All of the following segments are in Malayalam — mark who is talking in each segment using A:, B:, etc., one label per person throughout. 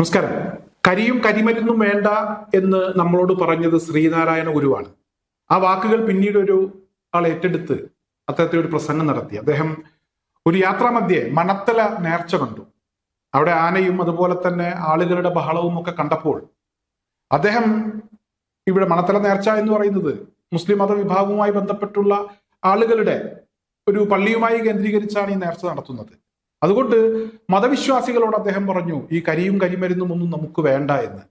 A: നമസ്കാരം. കരിയും കരിമരുന്നും വേണ്ട എന്ന് നമ്മളോട് പറഞ്ഞത് ശ്രീനാരായണ ഗുരുവാണ്. ആ വാക്കുകൾ പിന്നീട് ഒരു ആൾ ഏറ്റെടുത്ത് അത്തരത്തിൽ ഒരു പ്രസംഗം നടത്തി. അദ്ദേഹം ഒരു യാത്രാമധ്യേ മണത്തല നേർച്ച കണ്ടു. അവിടെ ആനയും അതുപോലെ തന്നെ ആളുകളുടെ ബഹളവും ഒക്കെ കണ്ടപ്പോൾ അദ്ദേഹം, ഇവിടെ മണത്തല നേർച്ച എന്ന് പറയുന്നത് മുസ്ലിം മതവിഭാഗവുമായി ബന്ധപ്പെട്ടുള്ള ആളുകളുടെ ഒരു പള്ളിയുമായി കേന്ദ്രീകരിച്ചാണ് ഈ നേർച്ച നടത്തുന്നത്. അതുകൊണ്ട് മതവിശ്വാസികളോട് അദ്ദേഹം പറഞ്ഞു, ഈ കരിയും കരിമരുന്നും ഒന്നും നമുക്ക് വേണ്ട എന്ന്.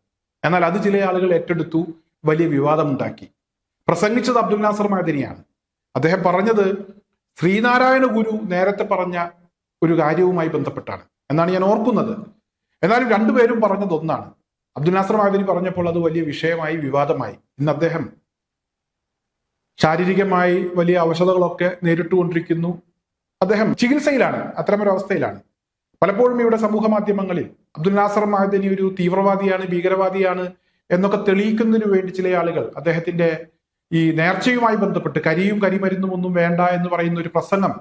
A: എന്നാൽ അത് ചില ആളുകൾ ഏറ്റെടുത്തു, വലിയ വിവാദമുണ്ടാക്കി. പ്രസംഗിച്ചത് അബ്ദുൽ നാസർ മഅദനിയാണ്. അദ്ദേഹം പറഞ്ഞത് ശ്രീനാരായണ ഗുരു നേരത്തെ പറഞ്ഞ ഒരു കാര്യവുമായി ബന്ധപ്പെട്ടാണ് എന്നാണ് ഞാൻ ഓർക്കുന്നത്. എന്നാലും രണ്ടുപേരും പറഞ്ഞത് ഒന്നാണ്. അബ്ദുൽ നാസർ മഅദനി പറഞ്ഞപ്പോൾ അത് വലിയ വിഷയമായി, വിവാദമായി. ഇന്ന് അദ്ദേഹം ശാരീരികമായി വലിയ അവശതകളൊക്കെ നേരിട്ടുകൊണ്ടിരിക്കുന്നു. അദ്ദേഹം ചികിത്സയിലാണ്, അത്തരമൊരവസ്ഥയിലാണ്. പലപ്പോഴും ഇവിടെ സമൂഹ മാധ്യമങ്ങളിൽ അബ്ദുൽ നാസർ മഅദനി ഒരു തീവ്രവാദിയാണ്, ഭീകരവാദിയാണ് എന്നൊക്കെ തെളിയിക്കുന്നതിന് വേണ്ടി ചില ആളുകൾ അദ്ദേഹത്തിന്റെ ഈ നേർച്ചയുമായി ബന്ധപ്പെട്ട് കരിയും കരിമരുന്നും ഒന്നും വേണ്ട എന്ന് പറയുന്ന ഒരു പ്രസംഗം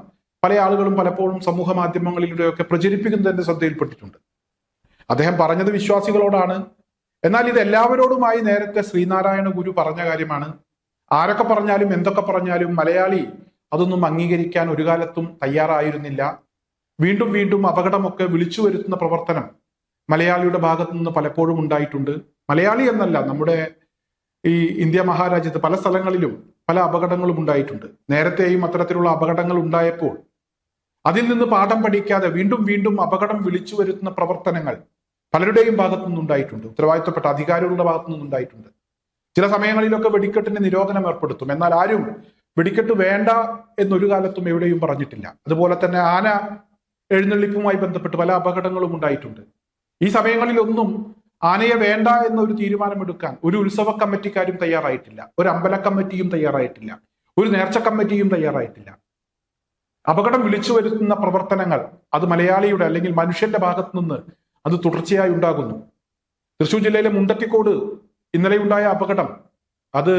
A: പല ആളുകളും പലപ്പോഴും സമൂഹ മാധ്യമങ്ങളിലൂടെയൊക്കെ പ്രചരിപ്പിക്കുന്നതിന്റെ ശ്രദ്ധയിൽപ്പെട്ടിട്ടുണ്ട്. അദ്ദേഹം പറഞ്ഞത് വിശ്വാസികളോടാണ്. എന്നാൽ ഇത് എല്ലാവരോടുമായി നേരത്തെ ശ്രീനാരായണ ഗുരു പറഞ്ഞ കാര്യമാണ്. ആരൊക്കെ പറഞ്ഞാലും എന്തൊക്കെ പറഞ്ഞാലും മലയാളി അതൊന്നും അംഗീകരിക്കാൻ ഒരു കാലത്തും തയ്യാറായിരുന്നില്ല. വീണ്ടും വീണ്ടും അപകടമൊക്കെ വിളിച്ചു വരുത്തുന്ന പ്രവർത്തനം മലയാളിയുടെ ഭാഗത്തു നിന്ന് പലപ്പോഴും ഉണ്ടായിട്ടുണ്ട്. മലയാളി എന്നല്ല, നമ്മുടെ ഈ ഇന്ത്യ മഹാരാജ്യത്ത് പല സ്ഥലങ്ങളിലും പല അപകടങ്ങളും ഉണ്ടായിട്ടുണ്ട്. നേരത്തെയും അത്തരത്തിലുള്ള അപകടങ്ങൾ ഉണ്ടായപ്പോൾ അതിൽ നിന്ന് പാഠം പഠിക്കാതെ വീണ്ടും വീണ്ടും അപകടം വിളിച്ചു വരുത്തുന്ന പ്രവർത്തനങ്ങൾ പലരുടെയും ഭാഗത്തു നിന്നുണ്ടായിട്ടുണ്ട്. ഉത്തരവാദിത്തപ്പെട്ട അധികാരികളുടെ ഭാഗത്തു നിന്നുണ്ടായിട്ടുണ്ട്. ചില സമയങ്ങളിലൊക്കെ വെടിക്കെട്ടിന് നിരോധനം ഏർപ്പെടുത്തും. എന്നാൽ ആരും വെടിക്കെട്ട് വേണ്ട എന്നൊരു കാലത്തും എവിടെയും പറഞ്ഞിട്ടില്ല. അതുപോലെ തന്നെ ആന എഴുന്നള്ളിപ്പുമായി ബന്ധപ്പെട്ട് പല അപകടങ്ങളും ഉണ്ടായിട്ടുണ്ട്. ഈ സമയങ്ങളിലൊന്നും ആനയെ വേണ്ട എന്നൊരു തീരുമാനമെടുക്കാൻ ഒരു ഉത്സവ കമ്മിറ്റിക്കാരും തയ്യാറായിട്ടില്ല, ഒരു അമ്പല കമ്മിറ്റിയും തയ്യാറായിട്ടില്ല, ഒരു നേർച്ച കമ്മിറ്റിയും തയ്യാറായിട്ടില്ല. അപകടം വിളിച്ചു വരുത്തുന്ന പ്രവർത്തനങ്ങൾ അത് മലയാളിയുടെ അല്ലെങ്കിൽ മനുഷ്യന്റെ ഭാഗത്തു നിന്ന് അത് തുടർച്ചയായി ഉണ്ടാകുന്നു. തൃശ്ശൂർ ജില്ലയിലെ മുണ്ടത്തിക്കോട് ഇന്നലെ ഉണ്ടായ അപകടം, അത്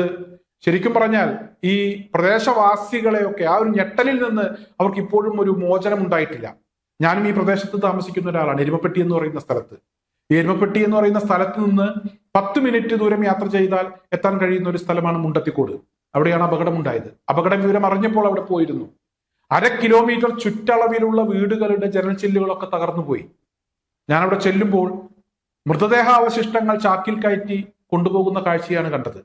A: ശരിക്കും പറഞ്ഞാൽ ഈ പ്രദേശവാസികളെയൊക്കെ ആ ഒരു ഞെട്ടലിൽ നിന്ന് അവർക്ക് ഇപ്പോഴും ഒരു മോചനം ഉണ്ടായിട്ടില്ല. ഞാനും ഈ പ്രദേശത്ത് താമസിക്കുന്ന ഒരാളാണ്, എരുമപ്പെട്ടി എന്ന് പറയുന്ന സ്ഥലത്ത്. ഈ എരുമപ്പെട്ടി എന്ന് പറയുന്ന സ്ഥലത്ത് നിന്ന് 10 മിനിറ്റ് ദൂരം യാത്ര ചെയ്താൽ എത്താൻ കഴിയുന്ന ഒരു സ്ഥലമാണ് മുണ്ടത്തിക്കോട്. അവിടെയാണ് അപകടം ഉണ്ടായത്. അപകട വിവരം അറിഞ്ഞപ്പോൾ അവിടെ പോയിരുന്നു. 1/2 കിലോമീറ്റർ ചുറ്റളവിലുള്ള വീടുകളുടെ ജനൽച്ചില്ലുകളൊക്കെ തകർന്നുപോയി. ഞാൻ അവിടെ ചെല്ലുമ്പോൾ മൃതദേഹാവശിഷ്ടങ്ങൾ ചാക്കിൽ കയറ്റി കൊണ്ടുപോകുന്ന കാഴ്ചയാണ് കണ്ടത്.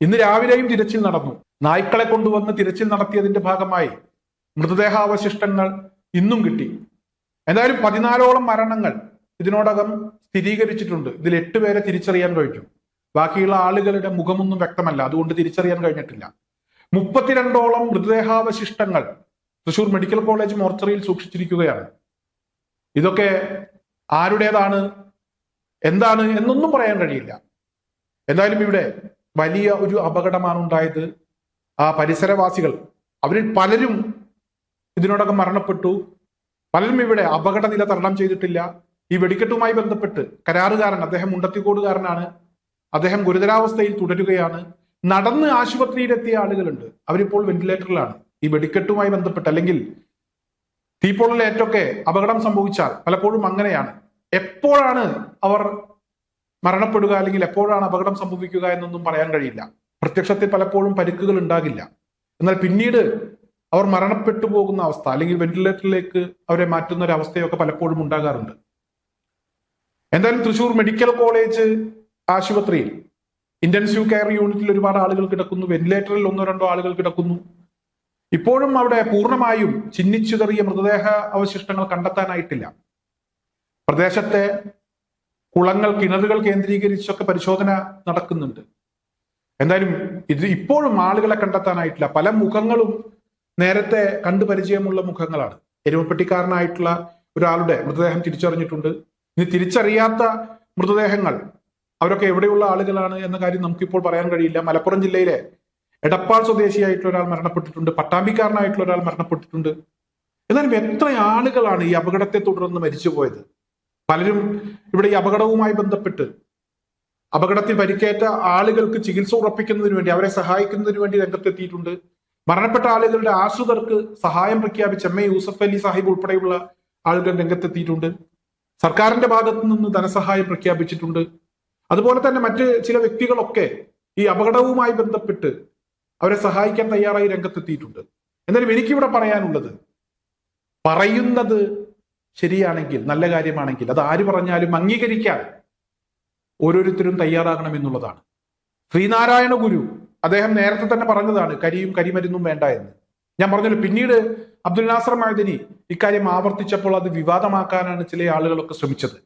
A: ഇന്ന് രാവിലെയും തിരച്ചിൽ നടന്നു. നായ്ക്കളെ കൊണ്ടുവന്ന് തിരച്ചിൽ നടത്തിയതിന്റെ ഭാഗമായി മൃതദേഹാവശിഷ്ടങ്ങൾ ഇന്നും കിട്ടി. എന്തായാലും 14ഓളം മരണങ്ങൾ ഇതിനോടകം സ്ഥിരീകരിച്ചിട്ടുണ്ട്. ഇതിൽ 8 പേരെ തിരിച്ചറിയാൻ കഴിഞ്ഞു. ബാക്കിയുള്ള ആളുകളുടെ മുഖമൊന്നും വ്യക്തമല്ല, അതുകൊണ്ട് തിരിച്ചറിയാൻ കഴിഞ്ഞിട്ടില്ല. 32ഓളം മൃതദേഹാവശിഷ്ടങ്ങൾ തൃശൂർ മെഡിക്കൽ കോളേജ് മോർച്ചറിയിൽ സൂക്ഷിച്ചിരിക്കുകയാണ്. ഇതൊക്കെ ആരുടേതാണ്, എന്താണ് എന്നൊന്നും പറയാൻ കഴിയില്ല. എന്തായാലും ഇവിടെ വലിയ ഒരു അപകടമാണ് ഉണ്ടായത്. ആ പരിസരവാസികൾ, അവരിൽ പലരും ഇതിനോടകം മരണപ്പെട്ടു. പലരും ഇവിടെ അപകട നില തരണം ചെയ്തിട്ടില്ല. ഈ വെടിക്കെട്ടുമായി ബന്ധപ്പെട്ട് കരാറുകാരൻ, അദ്ദേഹം മുണ്ടത്തിക്കോടുകാരനാണ്, അദ്ദേഹം ഗുരുതരാവസ്ഥയിൽ തുടരുകയാണ്. നടന്ന് ആശുപത്രിയിലെത്തിയ ആളുകളുണ്ട്, അവരിപ്പോൾ വെന്റിലേറ്ററിലാണ്. ഈ വെടിക്കെട്ടുമായി ബന്ധപ്പെട്ട് അല്ലെങ്കിൽ തീപ്പൊള്ളലേറ്റൊക്കെ അപകടം സംഭവിച്ചാൽ പലപ്പോഴും അങ്ങനെയാണ്. എപ്പോഴാണ് അവർ മരണപ്പെടുക അല്ലെങ്കിൽ എപ്പോഴാണ് അപകടം സംഭവിക്കുക എന്നൊന്നും പറയാൻ കഴിയില്ല. പ്രത്യക്ഷത്തിൽ പലപ്പോഴും പരിക്കുകൾ ഉണ്ടാകില്ല, എന്നാൽ പിന്നീട് അവർ മരണപ്പെട്ടു പോകുന്ന അവസ്ഥ അല്ലെങ്കിൽ വെന്റിലേറ്ററിലേക്ക് അവരെ മാറ്റുന്ന ഒരു അവസ്ഥയൊക്കെ പലപ്പോഴും ഉണ്ടാകാറുണ്ട്. എന്തായാലും തൃശൂർ മെഡിക്കൽ കോളേജ് ആശുപത്രിയിൽ ഇന്റൻസീവ് കെയർ യൂണിറ്റിൽ ഒരുപാട് ആളുകൾ കിടക്കുന്നു. വെന്റിലേറ്ററിൽ 1-2 ആളുകൾ കിടക്കുന്നു. ഇപ്പോഴും അവിടെ പൂർണ്ണമായും ചിന്നിച്ചിതറിയ മൃതദേഹ അവശിഷ്ടങ്ങൾ കണ്ടെത്താനായിട്ടില്ല. പ്രദേശത്തെ കുളങ്ങൾ, കിണറുകൾ കേന്ദ്രീകരിച്ചൊക്കെ പരിശോധന നടക്കുന്നുണ്ട്. എന്തായാലും ഇത് ഇപ്പോഴും ആളുകളെ കണ്ടെത്താനായിട്ടില്ല. പല മുഖങ്ങളും നേരത്തെ കണ്ടു പരിചയമുള്ള മുഖങ്ങളാണ്. എരുമപ്പെട്ടിക്കാരനായിട്ടുള്ള ഒരാളുടെ മൃതദേഹം തിരിച്ചറിഞ്ഞിട്ടുണ്ട്. ഇനി തിരിച്ചറിയാത്ത മൃതദേഹങ്ങൾ അവരൊക്കെ എവിടെയുള്ള ആളുകളാണ് എന്ന കാര്യം നമുക്കിപ്പോൾ പറയാൻ കഴിയില്ല. മലപ്പുറം ജില്ലയിലെ എടപ്പാൾ സ്വദേശിയായിട്ടുള്ള ഒരാൾ മരണപ്പെട്ടിട്ടുണ്ട്, പട്ടാമ്പിക്കാരനായിട്ടുള്ള ഒരാൾ മരണപ്പെട്ടിട്ടുണ്ട്. എന്നാലും എത്ര ആളുകളാണ് ഈ അപകടത്തെ തുടർന്ന് മരിച്ചുപോയത്? പലരും ഇവിടെ ഈ അപകടവുമായി ബന്ധപ്പെട്ട് അപകടത്തിൽ പരിക്കേറ്റ ആളുകൾക്ക് ചികിത്സ ഉറപ്പിക്കുന്നതിന് വേണ്ടി, അവരെ സഹായിക്കുന്നതിന് വേണ്ടി രംഗത്തെത്തിയിട്ടുണ്ട്. മരണപ്പെട്ട ആളുകളുടെ ആശ്രിതർക്ക് സഹായം പ്രഖ്യാപിച്ച MA യൂസഫ് അലി സാഹിബ് ഉൾപ്പെടെയുള്ള ആളുകൾ രംഗത്തെത്തിയിട്ടുണ്ട്. സർക്കാരിന്റെ ഭാഗത്തു നിന്ന് ധനസഹായം പ്രഖ്യാപിച്ചിട്ടുണ്ട്. അതുപോലെ തന്നെ മറ്റ് ചില വ്യക്തികളൊക്കെ ഈ അപകടവുമായി ബന്ധപ്പെട്ട് അവരെ സഹായിക്കാൻ തയ്യാറായി രംഗത്തെത്തിയിട്ടുണ്ട്. എന്നാലും എനിക്കിവിടെ പറയാനുള്ളത്, പറയുന്നത് ശരിയാണെങ്കിൽ, നല്ല കാര്യമാണെങ്കിൽ, അത് ആര് പറഞ്ഞാലും അംഗീകരിക്കാൻ ഓരോരുത്തരും തയ്യാറാകണം എന്നുള്ളതാണ്. ശ്രീനാരായണ ഗുരു അദ്ദേഹം നേരത്തെ തന്നെ പറഞ്ഞതാണ് കരിയും കരിമരുന്നും വേണ്ട എന്ന്. ഞാൻ പറഞ്ഞല്ലോ, പിന്നീട് അബ്ദുൽ നാസർ മഅദനി ഇക്കാര്യം ആവർത്തിച്ചപ്പോൾ അത് വിവാദമാക്കാനാണ് ചില ആളുകളൊക്കെ ശ്രമിച്ചത്.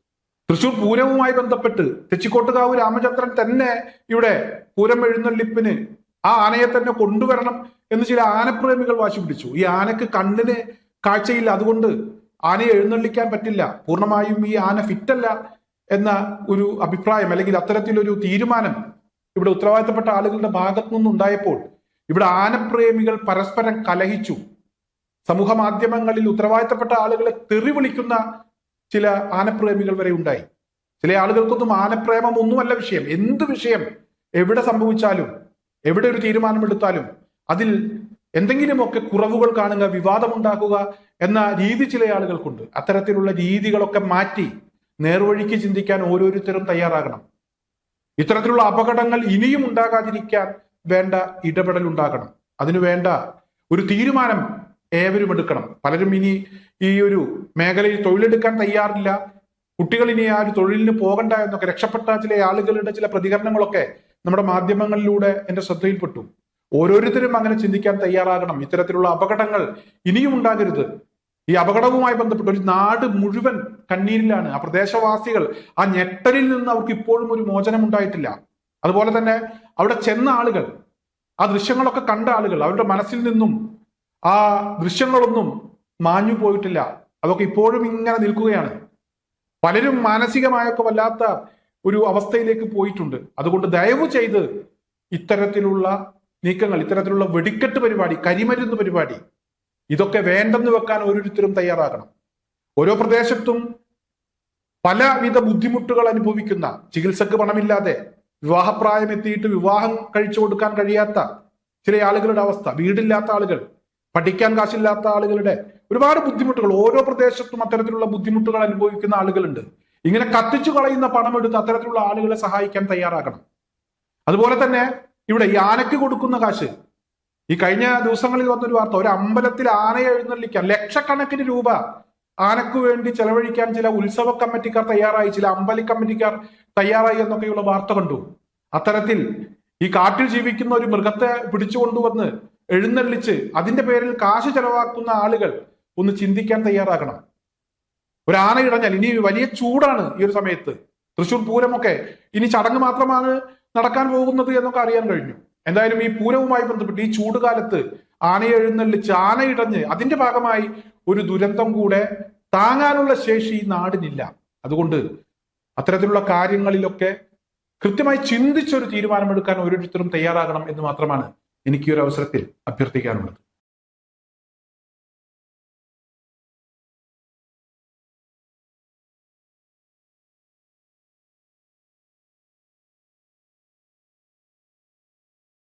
A: തൃശൂർ പൂരവുമായി ബന്ധപ്പെട്ട് തെച്ചിക്കോട്ടുകാവ് രാമചന്ദ്രൻ തന്നെ ഇവിടെ പൂരം എഴുന്നള്ളിപ്പിന് ആ ആനയെ തന്നെ കൊണ്ടുവരണം എന്ന് ചില ആനപ്രേമികൾ വാശി പിടിച്ചു. ഈ ആനക്ക് കണ്ണിന് കാഴ്ചയില്ല, അതുകൊണ്ട് ആനയെ എഴുന്നള്ളിക്കാൻ പറ്റില്ല, പൂർണ്ണമായും ഈ ആന ഫിറ്റല്ല എന്ന ഒരു അഭിപ്രായം അല്ലെങ്കിൽ അത്തരത്തിലൊരു തീരുമാനം ഇവിടെ ഉത്തരവാദിത്തപ്പെട്ട ആളുകളുടെ ഭാഗത്തു നിന്നുണ്ടായപ്പോൾ ഇവിടെ ആനപ്രേമികൾ പരസ്പരം കലഹിച്ചു. സമൂഹ മാധ്യമങ്ങളിൽ ഉത്തരവാദിത്തപ്പെട്ട ആളുകളെ തെറി വിളിക്കുന്ന ചില ആനപ്രേമികൾ വരെ ഉണ്ടായി. ചില ആളുകൾക്കൊന്നും ആനപ്രേമം ഒന്നുമല്ല വിഷയം. എന്ത് വിഷയം എവിടെ സംഭവിച്ചാലും, എവിടെ ഒരു തീരുമാനമെടുത്താലും അതിൽ എന്തെങ്കിലുമൊക്കെ കുറവുകൾ കാണുക, വിവാദമുണ്ടാക്കുക എന്ന രീതി ചില ആളുകൾക്കുണ്ട്. അത്തരത്തിലുള്ള രീതികളൊക്കെ മാറ്റി നേർവഴിക്ക് ചിന്തിക്കാൻ ഓരോരുത്തരും തയ്യാറാകണം. ഇത്തരത്തിലുള്ള അപകടങ്ങൾ ഇനിയും ഉണ്ടാകാതിരിക്കാൻ വേണ്ട ഇടപെടൽ ഉണ്ടാകണം. അതിനു വേണ്ട ഒരു തീരുമാനം ഏവരും എടുക്കണം. പലരും ഇനി ഈ ഒരു മേഖലയിൽ തൊഴിലെടുക്കാൻ തയ്യാറില്ല, കുട്ടികൾ ഇനി ആ ഒരു തൊഴിലിന് പോകണ്ട എന്നൊക്കെ രക്ഷപ്പെട്ട ചില ആളുകളുടെ ചില പ്രതികരണങ്ങളൊക്കെ നമ്മുടെ മാധ്യമങ്ങളിലൂടെ എന്റെ ശ്രദ്ധയിൽപ്പെട്ടു. ഓരോരുത്തരും അങ്ങനെ ചിന്തിക്കാൻ തയ്യാറാകണം. ഇത്തരത്തിലുള്ള അപകടങ്ങൾ ഇനിയും ഉണ്ടാകരുത്. ഈ അപകടവുമായി ബന്ധപ്പെട്ട് ഒരു നാട് മുഴുവൻ കണ്ണീരിലാണ്. ആ പ്രദേശവാസികൾ ആ ഞെട്ടലിൽ നിന്ന് അവർക്ക് ഇപ്പോഴും ഒരു മോചനം ഉണ്ടായിട്ടില്ല. അതുപോലെ തന്നെ അവിടെ ചെന്ന ആളുകൾ, ആ ദൃശ്യങ്ങളൊക്കെ കണ്ട ആളുകൾ, അവരുടെ മനസ്സിൽ നിന്നും ആ ദൃശ്യങ്ങളൊന്നും മാഞ്ഞു പോയിട്ടില്ല. അതൊക്കെ ഇപ്പോഴും ഇങ്ങനെ നിൽക്കുകയാണ്. പലരും മാനസികമായൊക്കെ വല്ലാത്ത ഒരു അവസ്ഥയിലേക്ക് പോയിട്ടുണ്ട്. അതുകൊണ്ട് ദയവ് ചെയ്ത് ഇത്തരത്തിലുള്ള നീക്കങ്ങൾ, ഇത്തരത്തിലുള്ള വെടിക്കെട്ട് പരിപാടി, കരിമരുന്ന് പരിപാടി, ഇതൊക്കെ വേണ്ടെന്ന് വെക്കാൻ ഓരോരുത്തരും തയ്യാറാകണം. ഓരോ പ്രദേശത്തും പലവിധ ബുദ്ധിമുട്ടുകൾ അനുഭവിക്കുന്ന, ചികിത്സക്ക് പണമില്ലാതെ വിവാഹപ്രായം എത്തിയിട്ട് വിവാഹം കഴിച്ചു കൊടുക്കാൻ കഴിയാത്ത ചില ആളുകളുടെ അവസ്ഥ, വീടില്ലാത്ത ആളുകൾ, പഠിക്കാൻ കാശില്ലാത്ത ആളുകളുടെ ഒരുപാട് ബുദ്ധിമുട്ടുകൾ, ഓരോ പ്രദേശത്തും അത്തരത്തിലുള്ള ബുദ്ധിമുട്ടുകൾ അനുഭവിക്കുന്ന ആളുകളുണ്ട്. ഇങ്ങനെ കത്തിച്ചു കളയുന്ന പണമെടുത്ത് അത്തരത്തിലുള്ള ആളുകളെ സഹായിക്കാൻ തയ്യാറാകണം. അതുപോലെ തന്നെ ഇവിടെ ഈ ആനയ്ക്ക് കൊടുക്കുന്ന കാശ്, ഈ കഴിഞ്ഞ ദിവസങ്ങളിൽ വന്നൊരു വാർത്ത, ഒരു അമ്പലത്തിൽ ആനയെ എഴുന്നള്ളിക്കാൻ ലക്ഷക്കണക്കിന് രൂപ ആനക്ക് വേണ്ടി ചെലവഴിക്കാൻ ചില ഉത്സവ കമ്മിറ്റിക്കാർ തയ്യാറായി, ചില അമ്പലി കമ്മിറ്റിക്കാർ തയ്യാറായി എന്നൊക്കെയുള്ള വാർത്ത കണ്ടു. അത്തരത്തിൽ ഈ കാട്ടിൽ ജീവിക്കുന്ന ഒരു മൃഗത്തെ പിടിച്ചുകൊണ്ടുവന്ന് എഴുന്നള്ളിച്ച് അതിന്റെ പേരിൽ കാശ് ചെലവാക്കുന്ന ആളുകൾ ഒന്ന് ചിന്തിക്കാൻ തയ്യാറാകണം. ഒരു ആന ഇടഞ്ഞാൽ, ഇനി വലിയ ചൂടാണ് ഈ ഒരു സമയത്ത്, തൃശ്ശൂർ പൂരമൊക്കെ ഇനി ചടങ്ങ് മാത്രമാണ് നടക്കാൻ പോകുന്നത് എന്നൊക്കെ അറിയാൻ കഴിഞ്ഞു. എന്തായാലും ഈ പൂരവുമായി ബന്ധപ്പെട്ട് ഈ ചൂടുകാലത്ത് ആനയെ എഴുന്നള്ളിച്ച് ആന ഇടഞ്ഞ് അതിന്റെ ഭാഗമായി ഒരു ദുരന്തം കൂടെ താങ്ങാനുള്ള ശേഷി നാടിനില്ല. അതുകൊണ്ട് അത്തരത്തിലുള്ള കാര്യങ്ങളിലൊക്കെ കൃത്യമായി ചിന്തിച്ചൊരു തീരുമാനമെടുക്കാൻ ഓരോരുത്തരും തയ്യാറാകണം എന്ന് മാത്രമാണ് എനിക്ക് ഈ ഒരു അവസരത്തിൽ അഭ്യർത്ഥിക്കാനുള്ളത്.